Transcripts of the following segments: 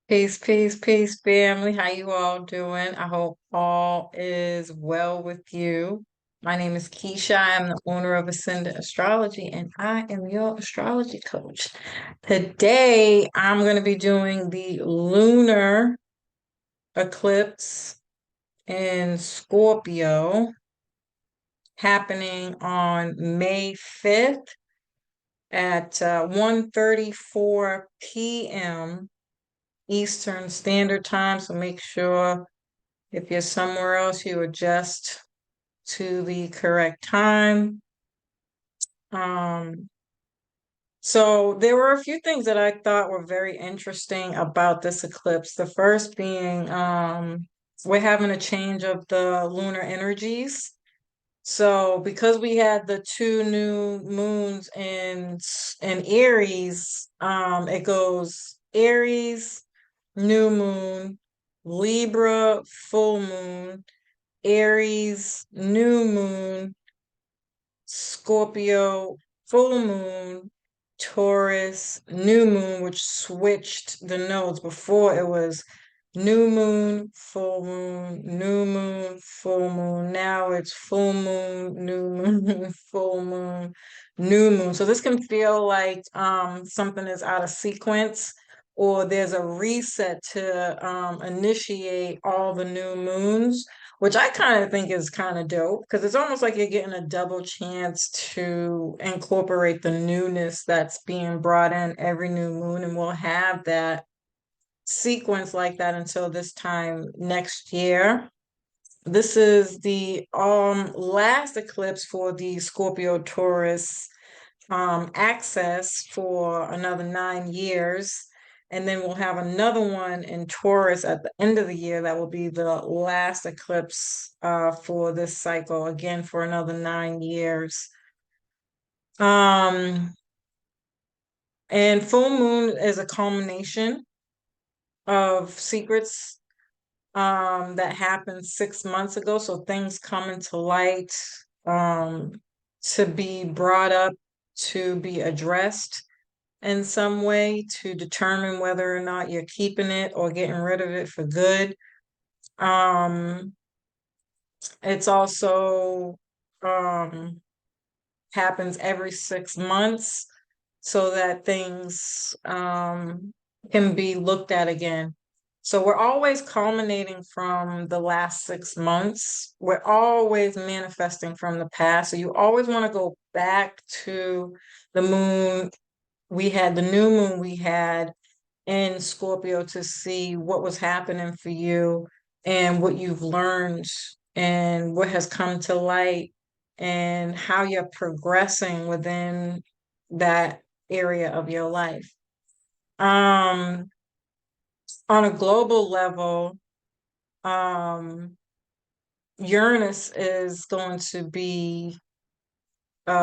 Peace, peace, peace, family. How you all doing? I hope all is well with you. My name is Keisha. I'm the owner of Ascendant Astrology, and I am your astrology coach. Today, I'm going to be doing the lunar eclipse in Scorpio happening on May 5th at 1:34 p.m. Eastern Standard Time. So make sure if you're somewhere else, you adjust to the correct time. Um, so there were a few things that I thought were very interesting about this eclipse. The first being we're having a change of the lunar energies. So because we had the two new moons in Aries, it goes Aries, new moon, Libra, full moon, Aries, new moon, Scorpio, full moon, Taurus, new moon, which switched the nodes. Before it was new moon, full moon, new moon, full moon. Now it's full moon, new moon, full moon, new moon. So this can feel like something is out of sequence, or there's a reset to initiate all the new moons, which I kind of think is kind of dope because it's almost like you're getting a double chance to incorporate the newness that's being brought in every new moon. And we'll have that sequence like that until this time next year. This is the last eclipse for the Scorpio Taurus access for another 9 years. And then we'll have another one in Taurus at the end of the year. That will be the last eclipse for this cycle, again for another 9 years. Um, and full moon is a culmination of secrets that happened 6 months ago. So things come into light um, to be brought up, to be addressed in some way to determine whether or not you're keeping it or getting rid of it for good. Um, it's also um, happens every 6 months so that things can be looked at again. So we're always culminating from the last 6 months. We're always manifesting from the past. So you always want to go back to the moon. We had the new moon we had in Scorpio to see what was happening for you and what you've learned and what has come to light and how you're progressing within that area of your life. Um, on a global level, um, Uranus is going to be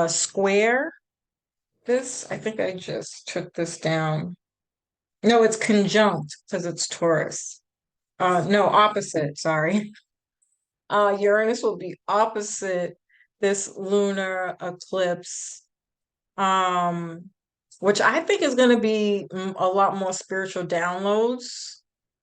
square. This, I think I just took this down. No, it's conjunct because it's Taurus. No, opposite, sorry. Uranus will be opposite this lunar eclipse, um, which I think is going to be a lot more spiritual downloads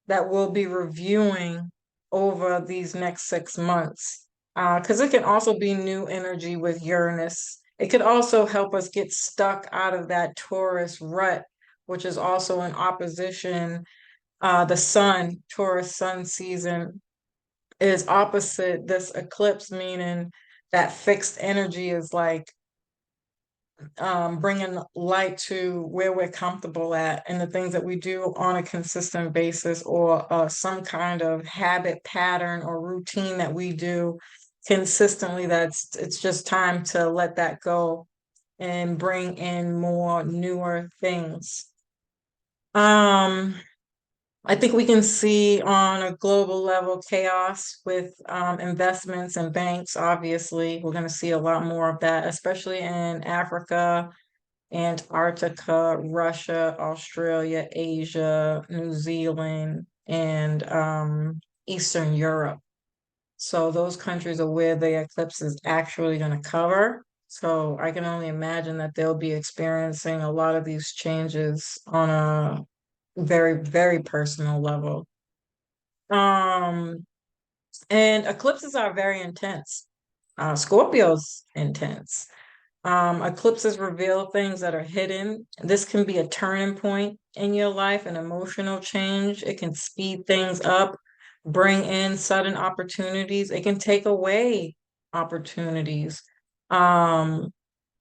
that we'll be reviewing over these next 6 months. Because it can also be new energy with Uranus. It could also help us get stuck out of that Taurus rut, which is also in opposition. The sun, Taurus sun season is opposite this eclipse, meaning that fixed energy is like bringing light to where we're comfortable at and the things that we do on a consistent basis or some kind of habit pattern or routine that we do consistently. It's just time to let that go and bring in more newer things. Um, I think we can see on a global level chaos with investments and banks. Obviously, we're going to see a lot more of that, especially in Africa, Antarctica, Russia, Australia, Asia, New Zealand, and Eastern Europe. So those countries are where the eclipse is actually going to cover. So I can only imagine that they'll be experiencing a lot of these changes on a very, very personal level. Um, and eclipses are very intense. Scorpio's intense. Eclipses reveal things that are hidden. This can be a turning point in your life, an emotional change. It can speed things up, bring in sudden opportunities. It can take away opportunities. Um,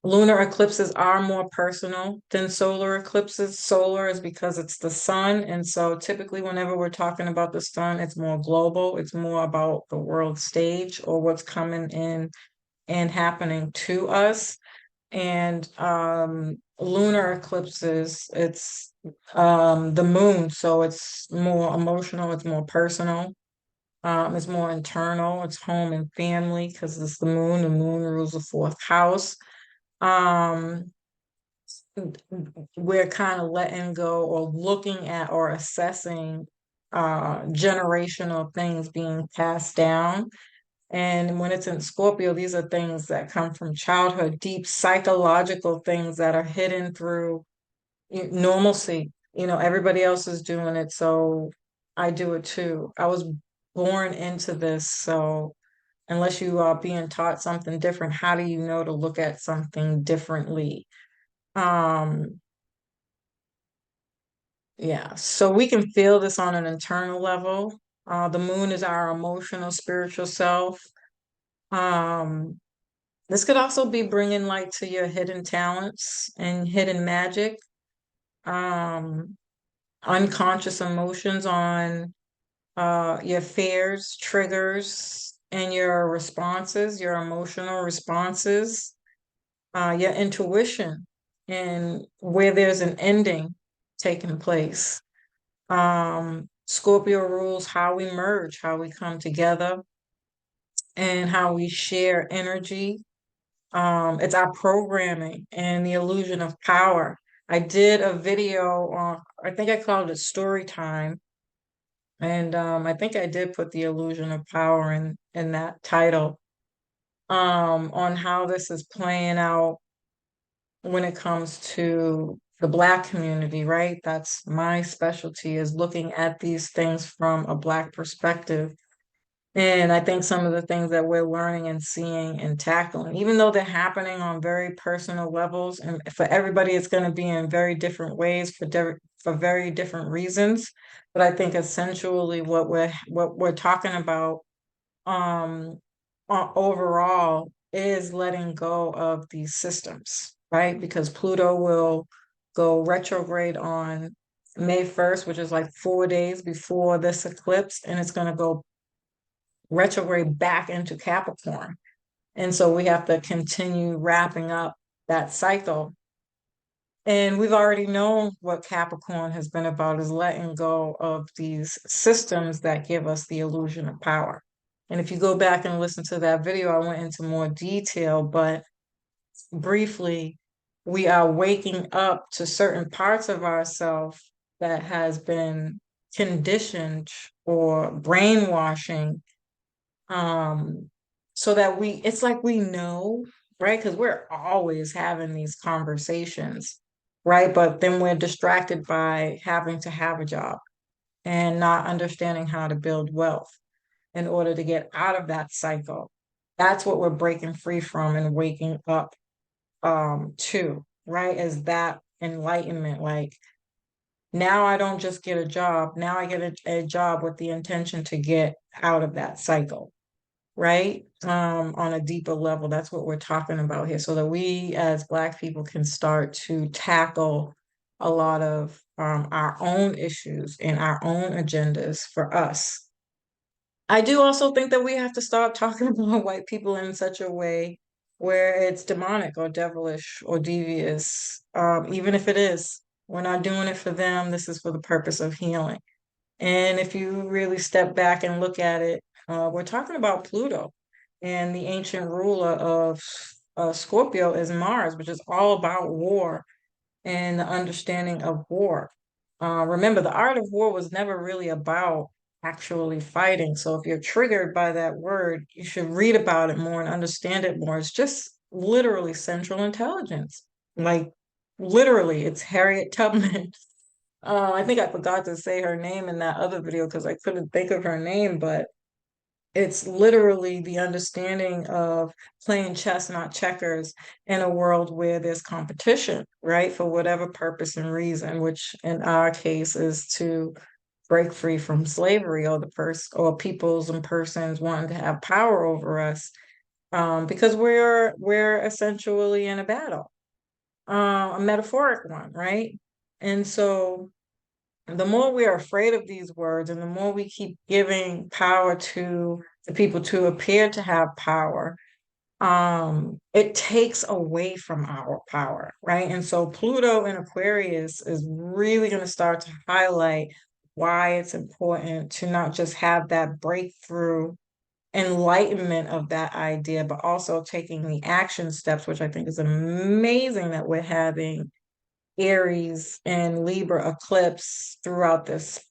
Lunar eclipses are more personal than solar eclipses. Solar is because it's the sun. And so typically, whenever we're talking about the sun, it's more global. It's more about the world stage or what's coming in and happening to us. And lunar eclipses, it's the moon. So it's more emotional, it's more personal. It's more internal, it's home and family because it's the moon. The moon rules the fourth house. Um, we're kind of letting go or looking at or assessing generational things being passed down. And when it's in Scorpio, these are things that come from childhood, deep psychological things that are hidden through normalcy. Everybody else is doing it, so I do it too. I was born into this, so unless you are being taught something different, how do you know to look at something differently? Um, yeah, so we can feel this on an internal level. The moon is our emotional, spiritual self. Um, this could also be bringing light to your hidden talents and hidden magic, um, unconscious emotions on your fears, triggers, and your responses, your emotional responses, your intuition, and where there's an ending taking place. Scorpio rules how we merge, how we come together, and how we share energy. It's our programming and the illusion of power. I did a video on, I think I called it Story Time, and I think I did put the illusion of power in that title, on how this is playing out when it comes to the Black community, right? That's my specialty, is looking at these things from a Black perspective. And I think some of the things that we're learning and seeing and tackling, even though they're happening on very personal levels, and for everybody, it's going to be in very different ways for very different reasons. But I think essentially what we're talking about, um, overall, is letting go of these systems, right? Because Pluto will go retrograde on May 1st, which is like 4 days before this eclipse, and it's going to go retrograde back into Capricorn. And so we have to continue wrapping up that cycle. And we've already known what Capricorn has been about, is letting go of these systems that give us the illusion of power. And if you go back and listen to that video, I went into more detail, but briefly, we are waking up to certain parts of ourselves that has been conditioned or brainwashing, um so that it's like we know, right? Because we're always having these conversations, right? But then we're distracted by having to have a job and not understanding how to build wealth in order to get out of that cycle. That's what we're breaking free from and waking up to, right? Is that enlightenment. Like, now I don't just get a job, now I get a job with the intention to get out of that cycle, right? On a deeper level. That's what we're talking about here, so that we as Black people can start to tackle a lot of our own issues and our own agendas for us. I do also think that we have to stop talking about white people in such a way where it's demonic or devilish or devious. Even if it is, we're not doing it for them. This is for the purpose of healing. And if you really step back and look at it, we're talking about Pluto, and the ancient ruler of Scorpio is Mars, which is all about war and the understanding of war. Remember, the art of war was never really about actually fighting. So if you're triggered by that word, you should read about it more and understand it more. It's just literally Central Intelligence. Like, literally, it's Harriet Tubman. I think I forgot to say her name in that other video because I couldn't think of her name, but it's literally the understanding of playing chess, not checkers, in a world where there's competition, right? For whatever purpose and reason, which in our case is to break free from slavery or the or peoples and persons wanting to have power over us, because we're essentially in a battle, a metaphoric one, right? And so the more we are afraid of these words and the more we keep giving power to the people to appear to have power, it takes away from our power, right? And so Pluto in Aquarius is really going to start to highlight why it's important to not just have that breakthrough enlightenment of that idea, but also taking the action steps, which I think is amazing that we're having Aries and Libra eclipse throughout this,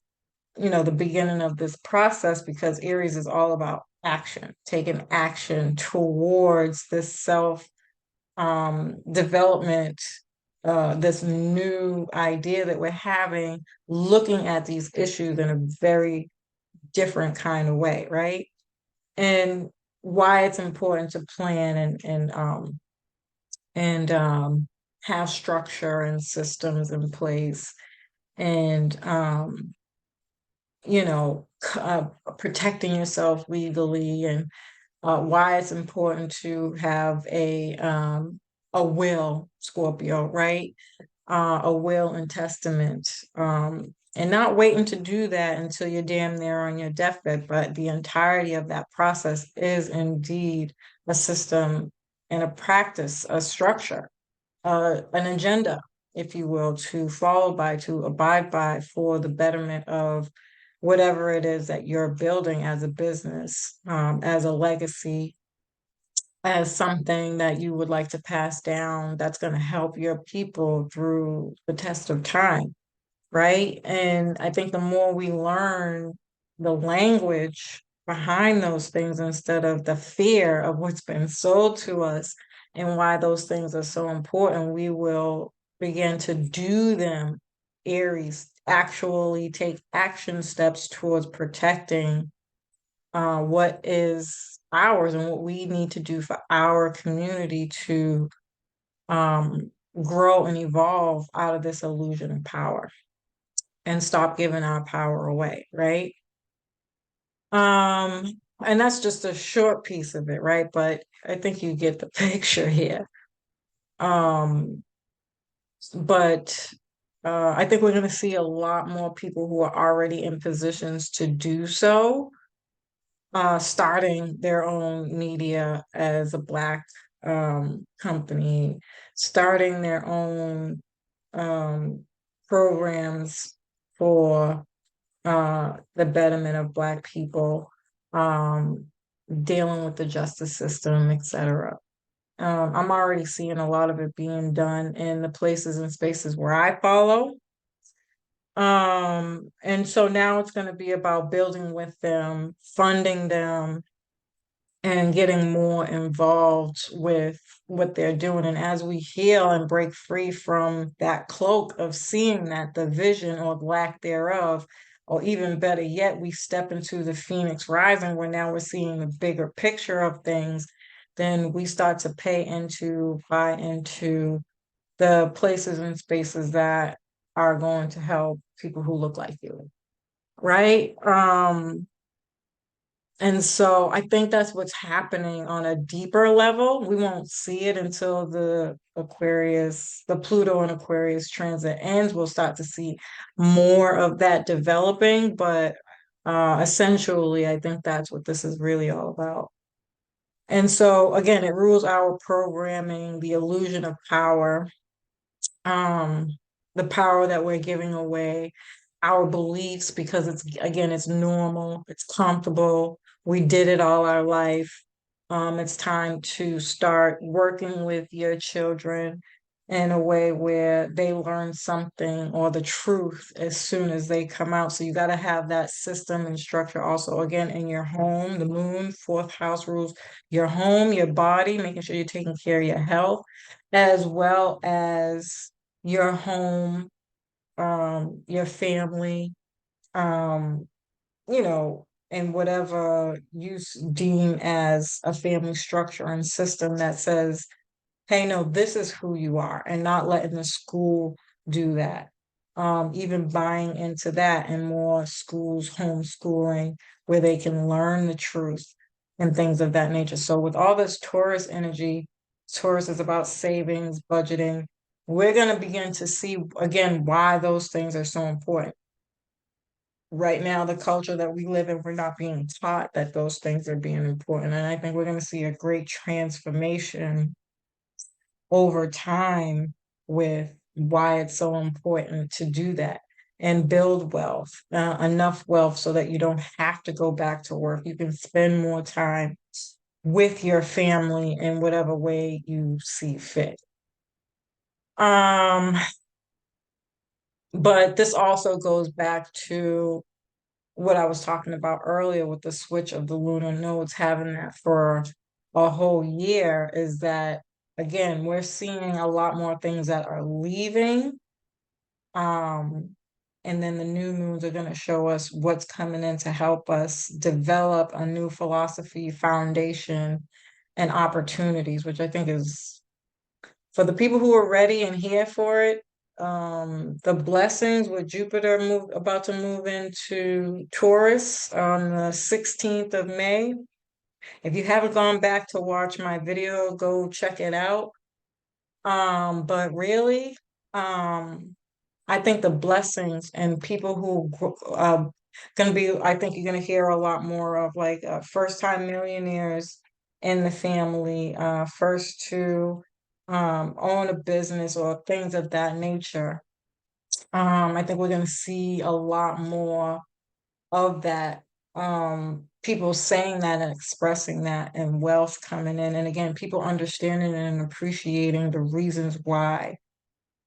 the beginning of this process, because Aries is all about action, taking action towards this self development, this new idea that we're having, looking at these issues in a very different kind of way, right? And why it's important to plan and have structure and systems in place and protecting yourself legally, and why it's important to have a will, Scorpio, right? A will and testament, and not waiting to do that until you're damn near on your deathbed, but the entirety of that process is indeed a system and a practice, a structure, an agenda, if you will, to follow by, to abide by for the betterment of whatever it is that you're building as a business, as a legacy, as something that you would like to pass down that's going to help your people through the test of time, right? And I think the more we learn the language behind those things instead of the fear of what's been sold to us and why those things are so important, we will begin to do them. Aries actually take action steps towards protecting what is ours and what we need to do for our community to um, grow and evolve out of this illusion of power and stop giving our power away, right? Um, and that's just a short piece of it, right? But I think you get the picture here. Um, but I think we're going to see a lot more people who are already in positions to do so, starting their own media as a Black company, starting their own um, programs for the betterment of Black people, um, dealing with the justice system, etc. I'm already seeing a lot of it being done in the places and spaces where I follow. And so now it's going to be about building with them, funding them, and getting more involved with what they're doing. And as we heal and break free from that cloak of seeing that the vision or lack thereof, or even better yet, we step into the Phoenix rising where now we're seeing the bigger picture of things, then we start to buy into the places and spaces that are going to help people who look like you. Right? And so I think that's what's happening on a deeper level. We won't see it until the Pluto and Aquarius transit ends. We'll start to see more of that developing, but essentially, I think that's what this is really all about. And so again, it rules our programming, the illusion of power, um, the power that we're giving away, our beliefs, because it's normal, it's comfortable, we did it all our life. It's time to start working with your children in a way where they learn something or the truth as soon as they come out. So you got to have that system and structure also, again, in your home. The moon, fourth house rules your home, your body, making sure you're taking care of your health, as well as your home, your family, um, you know, and whatever deem as a family structure and system that says, hey, no, this is who you are, and not letting the school do that. Even buying into that and more schools homeschooling where they can learn the truth and things of that nature. So with all this Taurus energy, Taurus is about savings, budgeting. We're going to begin to see again why those things are so important. Right now, the culture that we live in, we're not being taught that those things are being important. And I think we're going to see a great transformation over time with why it's so important to do that and build wealth, enough wealth so that you don't have to go back to work. You can spend more time with your family in whatever way you see fit. Um, but this also goes back to what I was talking about earlier with the switch of the lunar nodes, having that for a whole year, is that again, we're seeing a lot more things that are leaving. Um, and then the new moons are going to show us what's coming in to help us develop a new philosophy, foundation, and opportunities, which I think is for the people who are ready and here for it. The blessings with Jupiter about to move into Taurus on the 16th of May. If you haven't gone back to watch my video, go check it out. But really, um, I think the blessings and people who gonna be, I think you're gonna hear a lot more of like first time millionaires in the family, first to own a business or things of that nature. I think we're gonna see a lot more of that. People saying that and expressing that and wealth coming in. And again, people understanding and appreciating the reasons why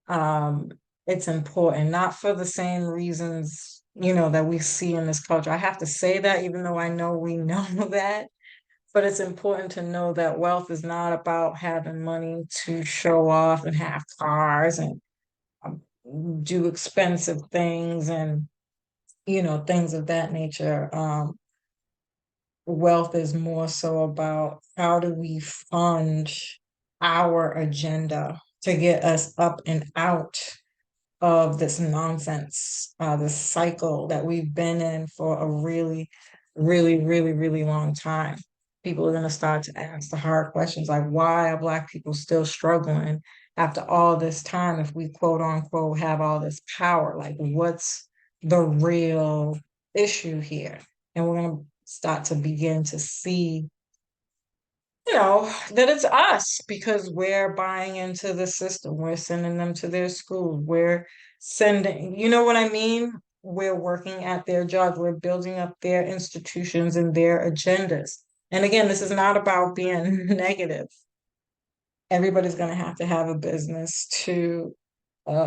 um, it's important, not for the same reasons, that we see in this culture. I have to say that even though I know we know that, but it's important to know that wealth is not about having money to show off and have cars and um, do expensive things and, things of that nature. Wealth is more so about how do we fund our agenda to get us up and out of this nonsense, this cycle that we've been in for a really, really, really, really long time. People are going to start to ask the hard questions like, why are Black people still struggling after all this time if we quote unquote have all this power? Like, what's the real issue here? And we're going to start to begin to see that it's us because we're buying into the system. We're sending them to their schools. We're sending, you know what I mean? We're working at their jobs. We're building up their institutions and their agendas. And again, this is not about being negative. Everybody's going to have a business to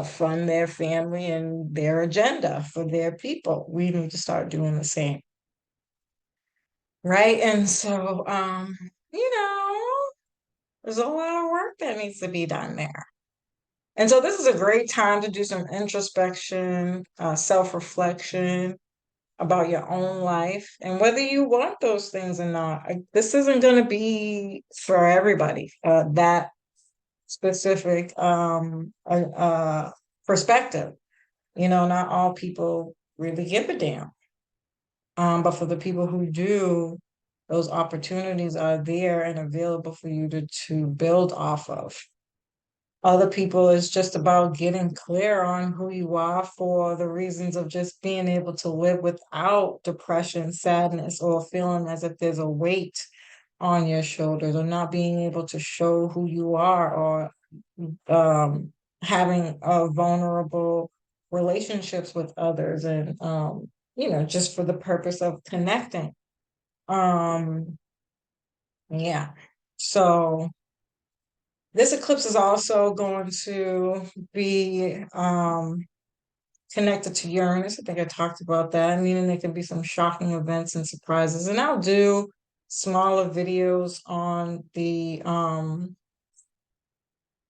fund their family and their agenda for their people. We need to start doing the same. Right. And so, you know, there's a lot of work that needs to be done there. And so this is a great time to do some introspection, self-reflection about your own life and whether you want those things or not. This isn't going to be for everybody, that specific perspective. Not all people really give a damn. But for the people who do, those opportunities are there and available for you to build off of. Other people, it's just about getting clear on who you are for the reasons of just being able to live without depression, sadness, or feeling as if there's a weight on your shoulders, or not being able to show who you are, or having vulnerable relationships with others, and just for the purpose of connecting. Um, yeah. So this eclipse is also going to be connected to Uranus. I think I talked about that, meaning there can be some shocking events and surprises. And I'll do smaller videos on the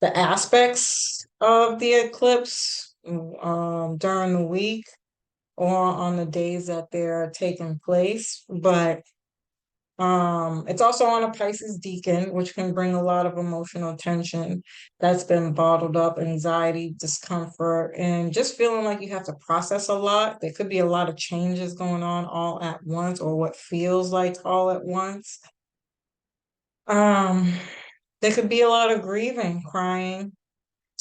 aspects of the eclipse during the week or on the days that they're taking place. But it's also on a Pisces deacon, which can bring a lot of emotional tension that's been bottled up, anxiety, discomfort, and just feeling like you have to process a lot. There could be a lot of changes going on all at once, or what feels like all at once. Um, there could be a lot of grieving, crying.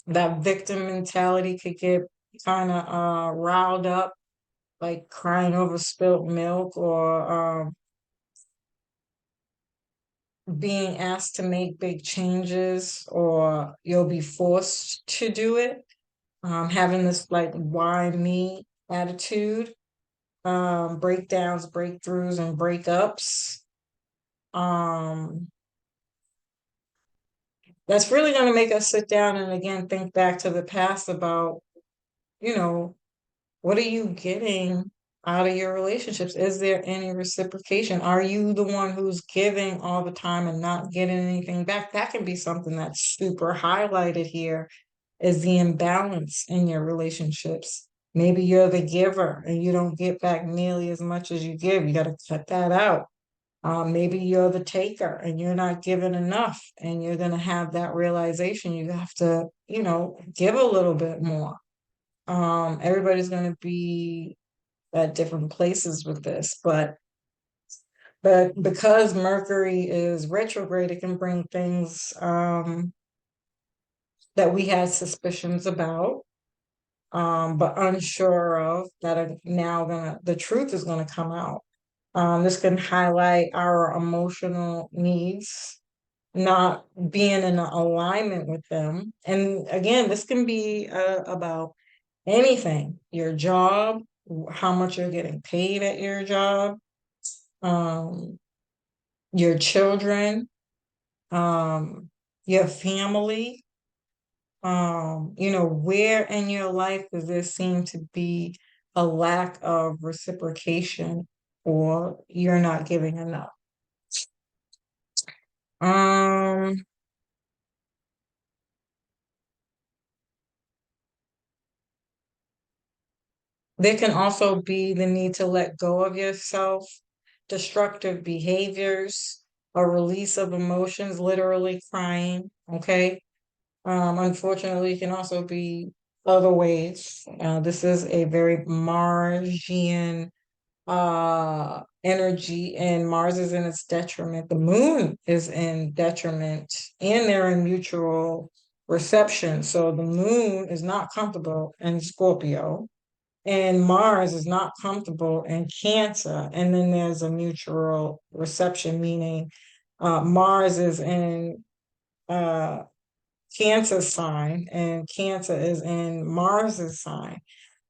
That victim mentality could get kind of riled up, like crying over spilt milk, or being asked to make big changes, or you'll be forced to do it. Having this like why me attitude, breakdowns, breakthroughs, and breakups. Um, that's really going to make us sit down and again think back to the past about, you know, what are you getting out of your relationships? Is there any reciprocation? Are you the one who's giving all the time and not getting anything back? That can be something that's super highlighted here, is the imbalance in your relationships. Maybe you're the giver and you don't get back nearly as much as you give. You got to cut that out. Maybe you're the taker and you're not giving enough, and you're going to have that realization. You have to, give a little bit more. Everybody's going to be at different places with this, but because Mercury is retrograde, it can bring things that we had suspicions about, but unsure of, that are now the truth is gonna come out. This can highlight our emotional needs not being in alignment with them. And again, this can be about anything, your job, how much you're getting paid at your job, um, your children, um, your family, where in your life does there seem to be a lack of reciprocation, or you're not giving enough? Um, there can also be the need to let go of yourself, destructive behaviors, a release of emotions, literally crying. Okay. Unfortunately, it can also be other ways. This is a very Marsian energy, and Mars is in its detriment. The moon is in detriment, and they're in mutual reception. So the moon is not comfortable in Scorpio, and Mars is not comfortable in Cancer. And then there's a mutual reception, meaning Mars is in uh Cancer sign, and Cancer is in Mars's sign.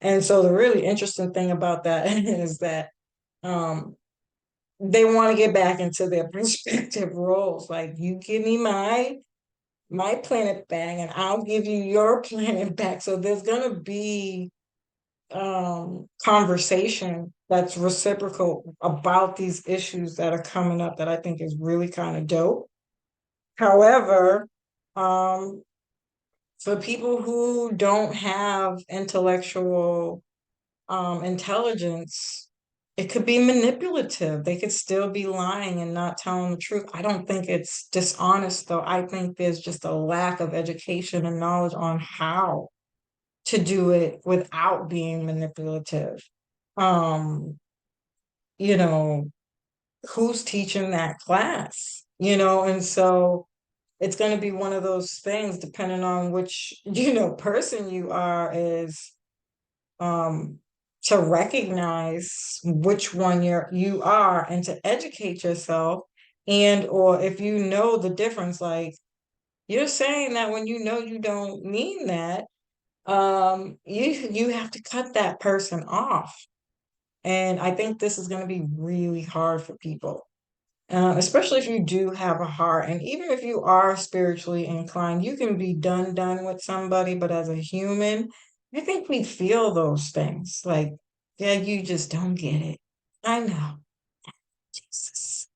And so the really interesting thing about that is that um, they want to get back into their respective roles. Like, you give me my planet back, and I'll give you your planet back. So there's gonna be conversation that's reciprocal about these issues that are coming up, that I think is really kind of dope. However, um, for people who don't have intellectual intelligence, it could be manipulative. They could still be lying and not telling the truth. I don't think it's dishonest, though. I think there's just a lack of education and knowledge on how to do it without being manipulative. Um, you know, who's teaching that class? And so it's going to be one of those things, depending on which, person you are, is um to recognize which one you are, and to educate yourself. And or if you know the difference, like, you're saying that when you know you don't mean that, you have to cut that person off. And I think this is going to be really hard for people, especially if you do have a heart. And even if you are spiritually inclined, you can be done with somebody. But as a human, I think we feel those things. Like, yeah, you just don't get it. I know. Jesus.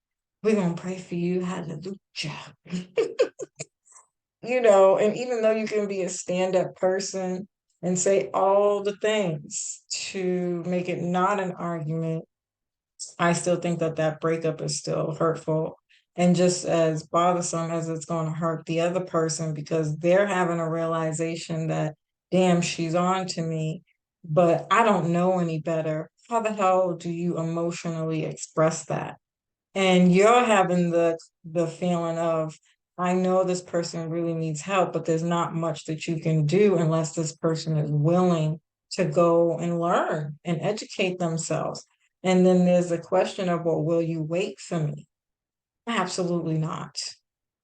We're going to pray for you. Hallelujah. And even though you can be a stand-up person and say all the things to make it not an argument, I still think that that breakup is still hurtful and just as bothersome as it's going to hurt the other person because they're having a realization that, damn, she's on to me, but I don't know any better. How the hell do you emotionally express that? And you're having the feeling of, I know this person really needs help, but there's not much that you can do unless this person is willing to go and learn and educate themselves. And then there's the question of, well, will you wait for me? Absolutely not.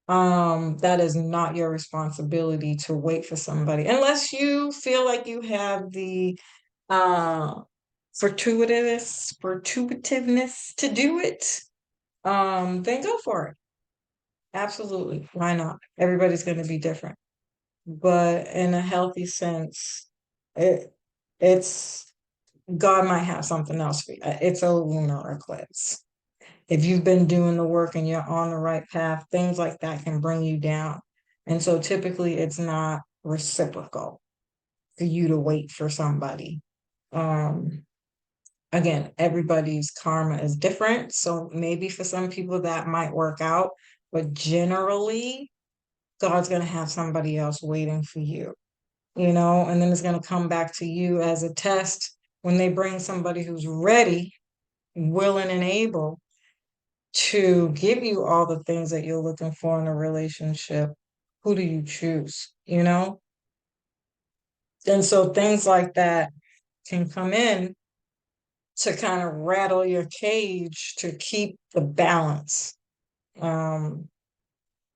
That is not your responsibility to wait for somebody unless you feel like you have the uh fortuitiveness to do it. Then go for it. Absolutely. Why not? Everybody's going to be different. But in a healthy sense, it it's God might have something else for you. It's a lunar eclipse. If you've been doing the work and you're on the right path, things like that can bring you down. And so typically it's not reciprocal for you to wait for somebody. Um, Again, everybody's karma is different. So maybe for some people that might work out, but generally, God's going to have somebody else waiting for you, and then it's going to come back to you as a test when they bring somebody who's ready, willing, and able to give you all the things that you're looking for in a relationship. Who do you choose? And so things like that can come in to kind of rattle your cage to keep the balance. Um,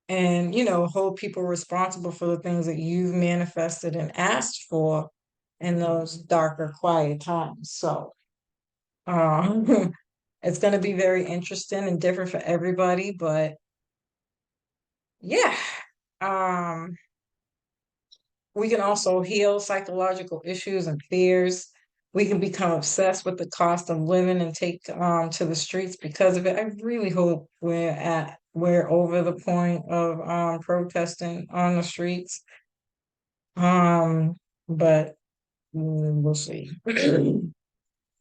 and hold people responsible for the things that you've manifested and asked for in those darker quiet times. So it's going to be very interesting and different for everybody, but yeah. um we can also heal psychological issues and fears. We can become obsessed with the cost of living and take to the streets because of it. I really hope we're over the point of protesting on the streets. Um, but we'll see.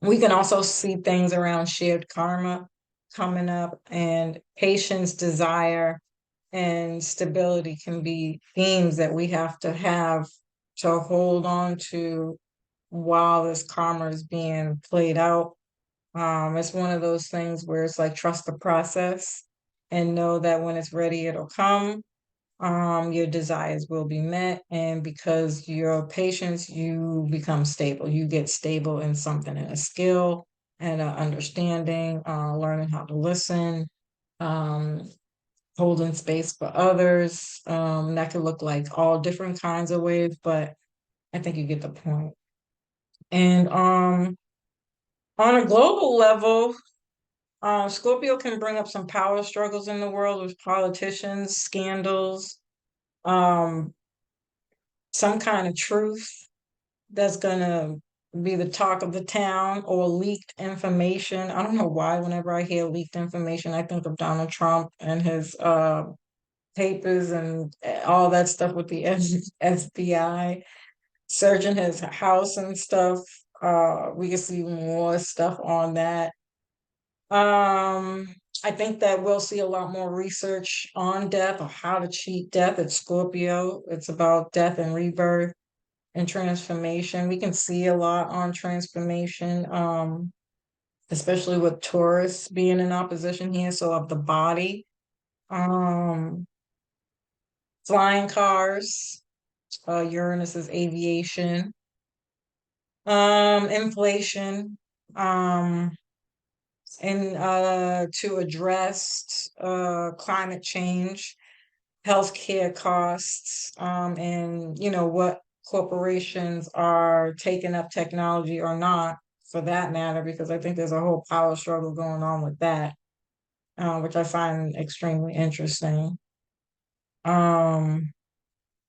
We can also see things around shared karma coming up, and patience, desire, and stability can be themes that we have to hold on to while this karma is being played out. It's one of those things where it's like trust the process and know that when it's ready, it'll come. Your desires will be met, and because your patience, you become stable. You get stable in something, in a skill and an understanding, learning how to listen, um, holding space for others. That could look like all different kinds of ways, but I think you get the point. And on a global level, Scorpio can bring up some power struggles in the world with politicians, scandals, um, some kind of truth that's gonna be the talk of the town or leaked information. I don't know why whenever I hear leaked information, I think of Donald Trump and his papers and all that stuff with the FBI searching his house and stuff. We can see more stuff on that. Um, I think that we'll see a lot more research on death or how to cheat death. It's Scorpio. It's about death and rebirth and transformation. We can see a lot on transformation, especially with Taurus being in opposition here. So of the body, um, flying cars, Uranus is aviation, inflation, um, and to address climate change, healthcare costs, and what corporations are taking up technology or not, for that matter, because I think there's a whole power struggle going on with that, which I find extremely interesting. Um,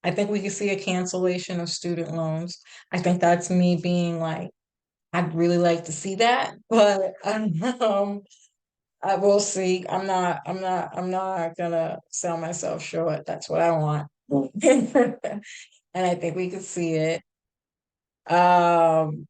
I think we could see a cancellation of student loans. I think that's me being like, I'd really like to see that, but I will see. I'm not gonna sell myself short. That's what I want. And I think we could see it. And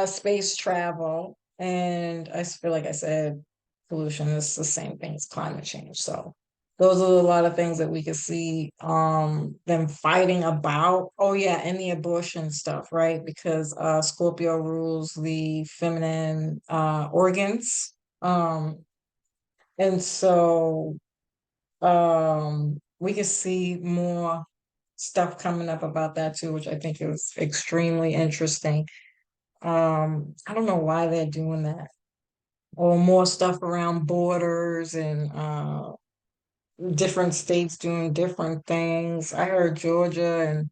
space travel. And I feel like I said pollution is the same thing as climate change. So those are a lot of things that we could see them fighting about. Oh yeah, and the abortion stuff, right? Because Scorpio rules the feminine organs. And so we can see more stuff coming up about that too, which I think is extremely interesting. I don't know why they're doing that. Or more stuff around borders and different states doing different things. I heard Georgia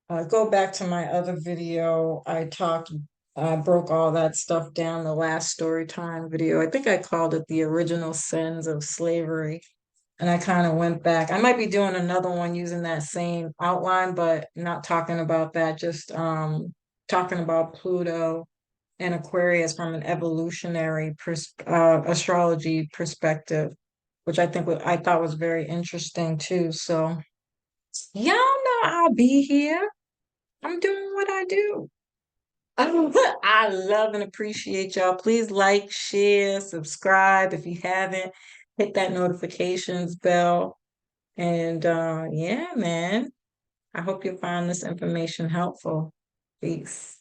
and go back to my other video. I broke all that stuff down, the last story time video. I think I called it the original sins of slavery. And I kind of went back. I might be doing another one using that same outline, but not talking about that, just talking about Pluto and Aquarius from an evolutionary astrology perspective, which I thought was very interesting too. So y'all know I'll be here. I'm doing what I do. I love and appreciate y'all. Please like, share, subscribe if you haven't. Hit that notifications bell. And yeah, man, I hope you find this information helpful. Peace.